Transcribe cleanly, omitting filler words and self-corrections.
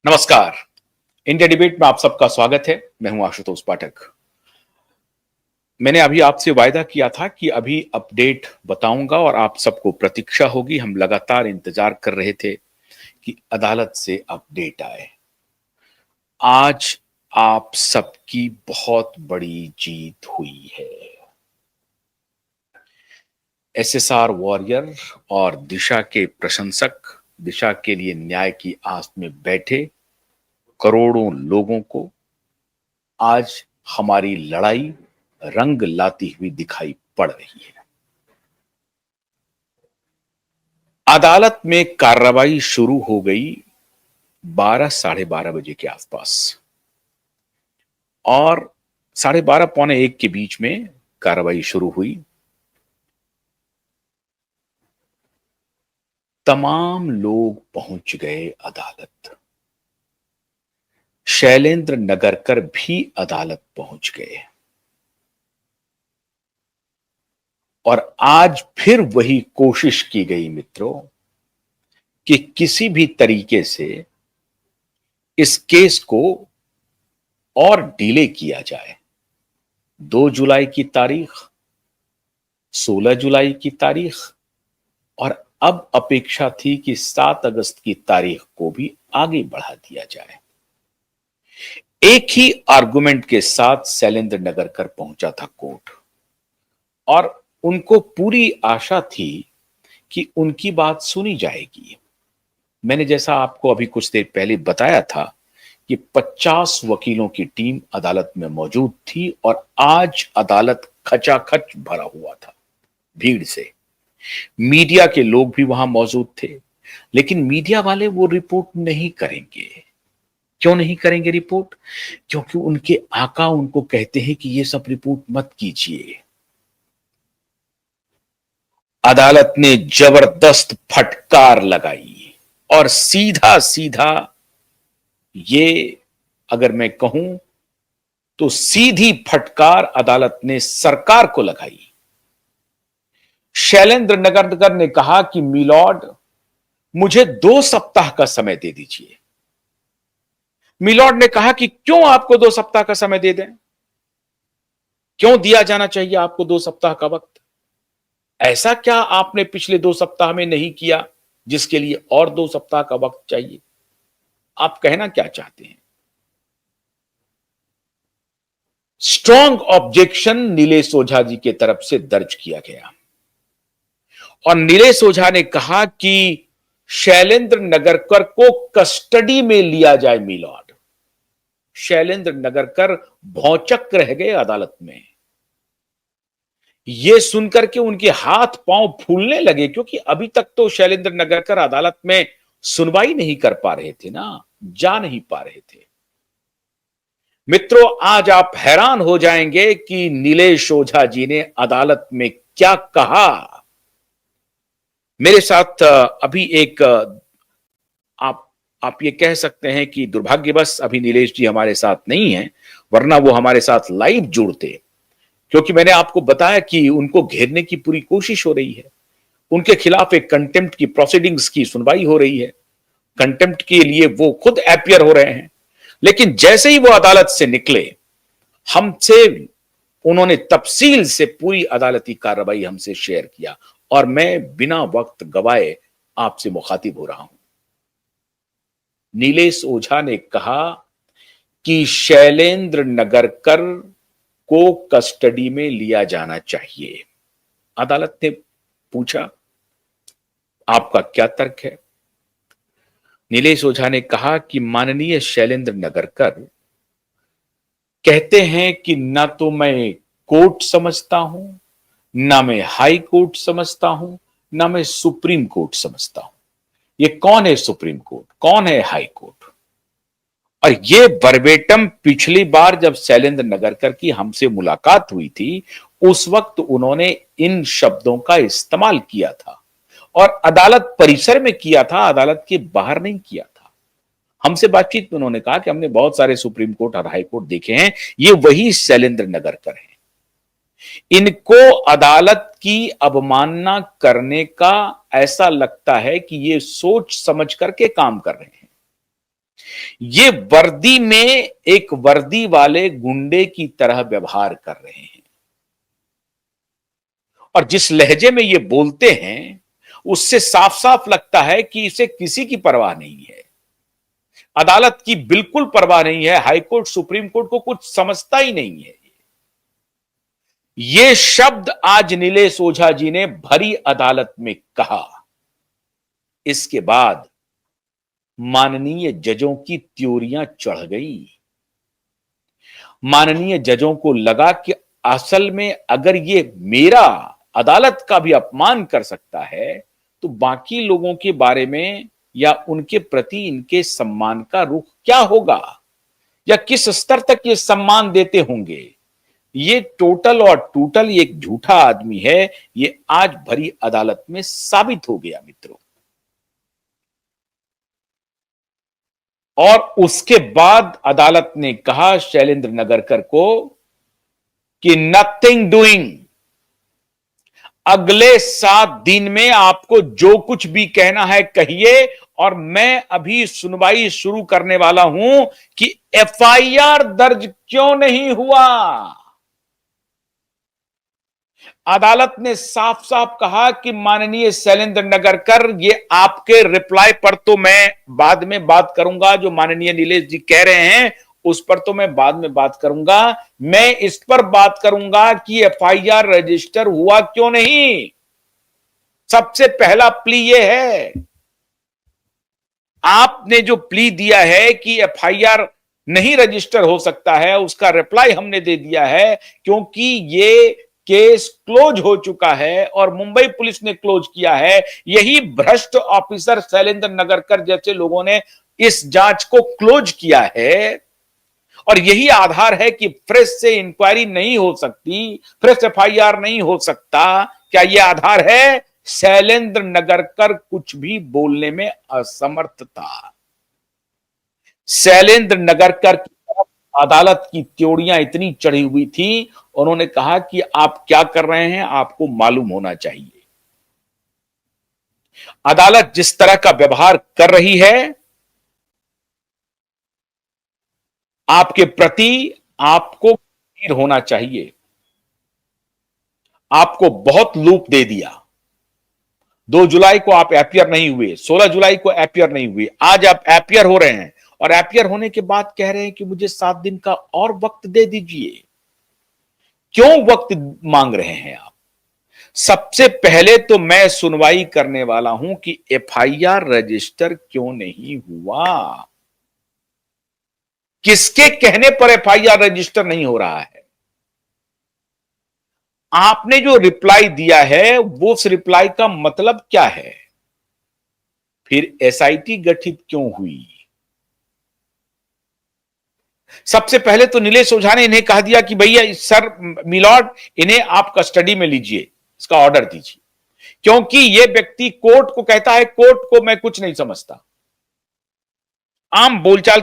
नमस्कार। India debate में आप सबका स्वागत है। मैं हूं आशुतोष पाठक। मैंने अभी आपसे वायदा किया था कि अभी अपडेट बताऊंगा और आप सबको प्रतीक्षा होगी। हम लगातार इंतजार कर रहे थे कि अदालत से अपडेट आए। आज आप सबकी बहुत बड़ी जीत हुई है। एसएसआर वॉरियर और दिशा के प्रशंसक दिशा के लिए न्याय की आस में बैठे करोड़ों लोगों को आज हमारी लड़ाई रंग लाती हुई दिखाई पड़ रही है। अदालत में कार्रवाई शुरू हो गई 12 साढ़े 12 बजे के आसपास और 12:30 पौने 1 के बीच में कार्रवाई शुरू हुई। तमाम लोग पहुंच गए अदालत। शैलेंद्र नगरकर भी अदालत पहुंच गए और आज फिर वही कोशिश की गई मित्रों कि किसी भी तरीके से इस केस को और डिले किया जाए। 2 जुलाई की तारीख, 16 जुलाई की तारीख और अब अपेक्षा थी कि 7 अगस्त की तारीख को भी आगे बढ़ा दिया जाए। एक ही आर्गुमेंट के साथ शैलेंद्र नगरकर पहुंचा था कोर्ट और उनको पूरी आशा थी कि उनकी बात सुनी जाएगी। मैंने जैसा आपको अभी कुछ देर पहले बताया था कि 50 वकीलों की टीम अदालत में मौजूद थी और आज अदालत खचाखच भरा हुआ था भीड़ से। मीडिया के लोग भी वहां मौजूद थे, लेकिन मीडिया वाले वो रिपोर्ट नहीं करेंगे। क्यों नहीं करेंगे रिपोर्ट? क्योंकि उनके आका उनको कहते हैं कि ये सब रिपोर्ट मत कीजिए। अदालत ने जबरदस्त फटकार लगाई और सीधा सीधा ये अगर मैं कहूं तो सीधी फटकार अदालत ने सरकार को लगाई। शैलेंद्र नगरकर ने कहा कि मिलॉर्ड, मुझे 2 सप्ताह का समय दे दीजिए। मिलॉर्ड ने कहा कि क्यों आपको 2 सप्ताह का समय दे दें? क्यों दिया जाना चाहिए आपको 2 सप्ताह का वक्त? ऐसा क्या आपने पिछले 2 सप्ताह में नहीं किया जिसके लिए और 2 सप्ताह का वक्त चाहिए? आप कहना क्या चाहते हैं? स्ट्रॉन्ग ऑब्जेक्शन नीलेश ओझा जी की तरफ से दर्ज किया गया और नीलेश ओझा ने कहा कि शैलेंद्र नगरकर को कस्टडी में लिया जाए। मिलॉर्ड, शैलेंद्र नगरकर भौचक रह गए अदालत में। यह सुनकर के उनके हाथ पांव फूलने लगे, क्योंकि अभी तक तो शैलेंद्र नगरकर अदालत में सुनवाई नहीं कर पा रहे थे ना, जा नहीं पा रहे थे। मित्रों, आज आप हैरान हो जाएंगे कि नीलेश ओझा जी ने अदालत में क्या कहा। मेरे साथ अभी एक आप ये कह सकते हैं कि दुर्भाग्यवश अभी नीलेश जी हमारे साथ नहीं हैं, वरना वो हमारे साथ लाइव जुड़ते, क्योंकि मैंने आपको बताया कि उनको घेरने की पूरी कोशिश हो रही है। उनके खिलाफ एक कंटेम्प्ट की प्रोसीडिंग्स की सुनवाई हो रही है। कंटेम्प्ट के लिए वो खुद अपीयर हो रहे हैं, लेकिन जैसे ही वो अदालत से निकले, हमसे उन्होंने तफसील से पूरी अदालती कार्रवाई हमसे शेयर किया और मैं बिना वक्त गवाए आपसे मुखातिब हो रहा हूं। नीलेश ओझा ने कहा कि शैलेंद्र नगरकर को कस्टडी में लिया जाना चाहिए। अदालत ने पूछा, आपका क्या तर्क है? नीलेश ओझा ने कहा कि माननीय शैलेंद्र नगरकर कहते हैं कि ना तो मैं कोर्ट समझता हूं, ना मैं हाई कोर्ट समझता हूं, ना मैं सुप्रीम कोर्ट समझता हूं। ये कौन है सुप्रीम कोर्ट, कौन है हाई कोर्ट? और ये वर्बेटम पिछली बार जब शैलेंद्र नगरकर की हमसे मुलाकात हुई थी, उस वक्त उन्होंने इन शब्दों का इस्तेमाल किया था और अदालत परिसर में किया था, अदालत के बाहर नहीं किया था। हमसे बातचीत में उन्होंने कहा कि हमने बहुत सारे सुप्रीम कोर्ट और हाई कोर्ट देखे हैं, ये वही शैलेंद्र नगरकर हैं। इनको अदालत की अवमानना करने का ऐसा लगता है कि ये सोच समझ करके काम कर रहे हैं। ये वर्दी में एक वर्दी वाले गुंडे की तरह व्यवहार कर रहे हैं और जिस लहजे में ये बोलते हैं उससे साफ साफ लगता है कि इसे किसी की परवाह नहीं है, अदालत की बिल्कुल परवाह नहीं है, हाईकोर्ट सुप्रीम कोर्ट को कुछ समझता ही नहीं है। ये शब्द आज नीलेश ओझा जी ने भरी अदालत में कहा। इसके बाद माननीय जजों की त्योरियां चढ़ गई। माननीय जजों को लगा कि असल में अगर ये मेरा अदालत का भी अपमान कर सकता है तो बाकी लोगों के बारे में या उनके प्रति इनके सम्मान का रुख क्या होगा या किस स्तर तक ये सम्मान देते होंगे। ये टोटल और टोटल एक झूठा आदमी है, ये आज भरी अदालत में साबित हो गया मित्रों। और उसके बाद अदालत ने कहा शैलेंद्र नगरकर को कि नथिंग डूइंग, अगले 7 दिन में आपको जो कुछ भी कहना है कहिए और मैं अभी सुनवाई शुरू करने वाला हूं कि एफआईआर दर्ज क्यों नहीं हुआ। अदालत ने साफ साफ कहा कि माननीय शैलेंद्र नगरकर, ये आपके रिप्लाई पर तो मैं बाद में बात करूंगा, जो माननीय नीलेश जी कह रहे हैं उस पर तो मैं बाद में बात करूंगा, मैं इस पर बात करूंगा कि एफआईआर रजिस्टर हुआ क्यों नहीं। सबसे पहला प्ली ये है, आपने जो प्ली दिया है कि एफआईआर नहीं रजिस्टर हो सकता है, उसका रिप्लाई हमने दे दिया है क्योंकि ये केस क्लोज हो चुका है और मुंबई पुलिस ने क्लोज किया है। यही भ्रष्ट ऑफिसर शैलेंद्र नगरकर जैसे लोगों ने इस जांच को क्लोज किया है और यही आधार है कि फ्रेश से इंक्वायरी नहीं हो सकती, फ्रेश एफआईआर नहीं हो सकता। क्या यह आधार है? शैलेंद्र नगरकर कुछ भी बोलने में असमर्थ था। शैलेंद्र नगरकर की तरफ अदालत की त्योड़ियां इतनी चढ़ी हुई थी, उन्होंने कहा कि आप क्या कर रहे हैं आपको मालूम होना चाहिए। अदालत जिस तरह का व्यवहार कर रही है आपके प्रति, आपको गंभीर होना चाहिए। आपको बहुत लूप दे दिया। 2 जुलाई को आप एपियर नहीं हुए, 16 जुलाई को एपियर नहीं हुए, आज आप एपियर हो रहे हैं और एपियर होने के बाद कह रहे हैं कि मुझे 7 दिन का और वक्त दे दीजिए। क्यों वक्त मांग रहे हैं आप? सबसे पहले तो मैं सुनवाई करने वाला हूं कि एफआईआर रजिस्टर क्यों नहीं हुआ, किसके कहने पर एफआईआर रजिस्टर नहीं हो रहा है। आपने जो रिप्लाई दिया है वो उस रिप्लाई का मतलब क्या है? फिर एसआईटी गठित क्यों हुई? सबसे पहले तो नीलेश ओझा ने इन्हें कह दिया कि भैया सर मिलॉर्ड, इन्हें आप कस्टडी में लीजिए, इसका ऑर्डर दीजिए, क्योंकि ये व्यक्ति कोर्ट को कहता है कोर्ट को मैं कुछ नहीं समझता। आम बोलचाल